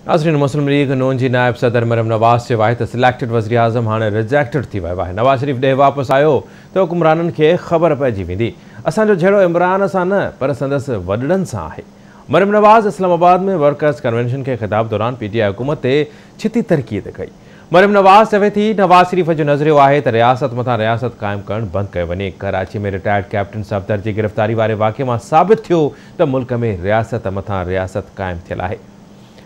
नाज़रीन, मुस्लिम लीग नून जी नायब सदर मरियम नवाज़ चयो आहे त सिलेक्टेड वज़ीर आज़म हाणे रिजेक्टेड थी वियो आहे। नवाज़ शरीफ़ ॾे वापसि आयो त हुकुमराननि खे ख़बर पइजी वेंदी असांजो जहिड़ो इमरान सां न पर संदसि वॾड़नि सां आहे। मरियम नवाज़ इस्लामाबाद में वर्कर्स कन्वेंशन के ख़िताब दौरान PTI हुकूमत ते छिती तरकीद कई। मरियम नवाज़ चवे थी नवाज़ शरीफ़ जो नज़रियो आहे त रियासत मथां रियासत क़ाइमु करणु बंदि कयो वञे। कराची में रिटायर्ड कैप्टन सफदर जी गिरफ़्तारी वारे वाक़े मां साबित थियो त मुल्क में रियासत मथां रियासत क़ाइमु थियल आहे।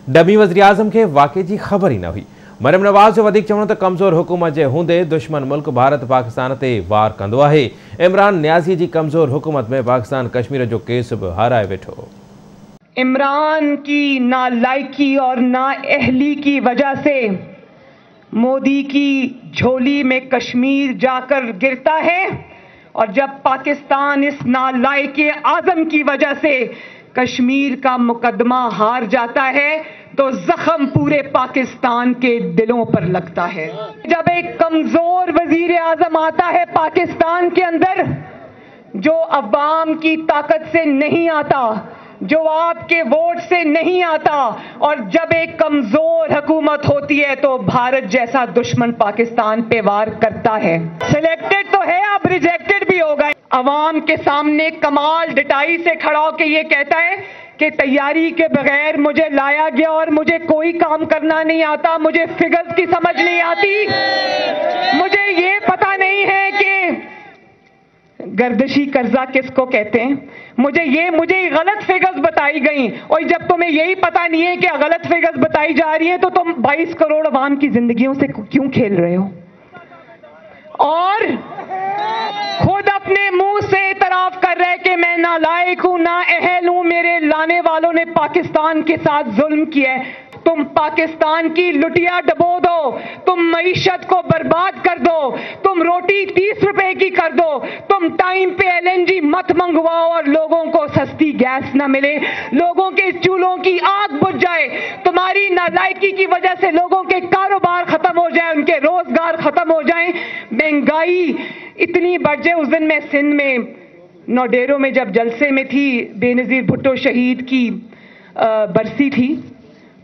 डमी वज़ीर आज़म के वाक़े की खबर ही न हुई। मरियम नवाज़ जो वधीक चवण त कमज़ोर हुकूमत जे हूंदे दुश्मन मुल्क भारत पाकिस्तान ते वार कंदो आहे। इमरान न्याज़ी जी कमज़ोर हुकूमत में पाकिस्तान कश्मीर जो केस बि हाराए वेठो। इमरान की नालायकी और नाअहली की वजह से मोदी की झोली में कश्मीर जाकर गिरता है और जब पाकिस्तान इस नालायकी आज़म की वजह से कश्मीर का मुकदमा हार जाता है तो जख्म पूरे पाकिस्तान के दिलों पर लगता है। जब एक कमजोर वजीर आज़म आता है पाकिस्तान के अंदर, जो अवाम की ताकत से नहीं आता, जो आपके वोट से नहीं आता, और जब एक कमजोर हुकूमत होती है तो भारत जैसा दुश्मन पाकिस्तान पे वार करता है। सिलेक्टेड तो है, अब रिजेक्टेड भी होगा। अवाम के सामने कमाल डिटाई से खड़ा होकर ये कहता है कि तैयारी के बगैर मुझे लाया गया और मुझे कोई काम करना नहीं आता, मुझे फिगर्स की समझ नहीं आती, मुझे ये पता नहीं है कि गर्दिशी कर्जा किसको कहते हैं, मुझे गलत फिगर्स बताई गई। और जब तुम्हें यही पता नहीं है कि गलत फिगर्स बताई जा रही हैं तो तुम 22 करोड़ अवाम की जिंदगियों से क्यों खेल रहे हो? और खुद अपने मुंह से इतराफ कर रहे कि मैं नालायक हूं, नाअहल हूं, मेरे लाने वालों ने पाकिस्तान के साथ जुल्म किया है। तुम पाकिस्तान की लुटिया डबो दो, तुम मईशत को बर्बाद कर दो, तुम रोटी 30 रुपए की कर दो, तुम टाइम पे LNG मत मंगवाओ और लोगों को सस्ती गैस ना मिले, लोगों के चूल्हों की आग बुझ जाए, तुम्हारी नालायकी की वजह से लोगों के कारोबार खत्म हो जाए, उनके रोजगार खत्म हो जाए, महंगाई इतनी बढ़ जाए। उस दिन मैं सिंध में नौडेरों में जब जलसे में थी, बेनजीर भुट्टो शहीद की बरसी थी,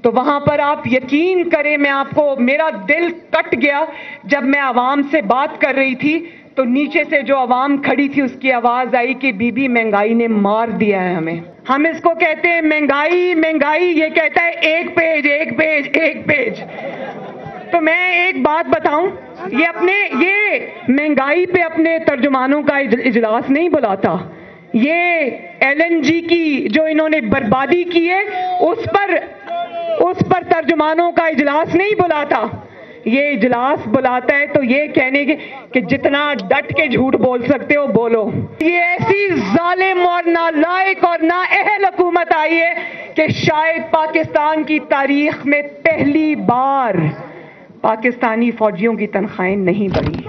तो वहां पर आप यकीन करें, मेरा दिल कट गया जब मैं आवाम से बात कर रही थी तो नीचे से जो आवाम खड़ी थी उसकी आवाज आई कि बीबी महंगाई ने मार दिया है हमें। हम इसको कहते हैं महंगाई महंगाई, ये कहता है एक पेज एक पेज एक पेज। तो मैं एक बात बताऊं, ये महंगाई पे अपने तर्जुमानों का इजलास नहीं बुलाता, ये LNG की जो इन्होंने बर्बादी की है उस पर तर्जुमानों का इजलास नहीं बुलाता। ये इजलास बुलाता है तो ये कहने के कि जितना डट के झूठ बोल सकते हो बोलो। ये ऐसी जालिम और नालायक और नाअहल हुकूमत आई है कि शायद पाकिस्तान की तारीख में पहली बार पाकिस्तानी फौजियों की तनख्वाहें नहीं बढ़ी।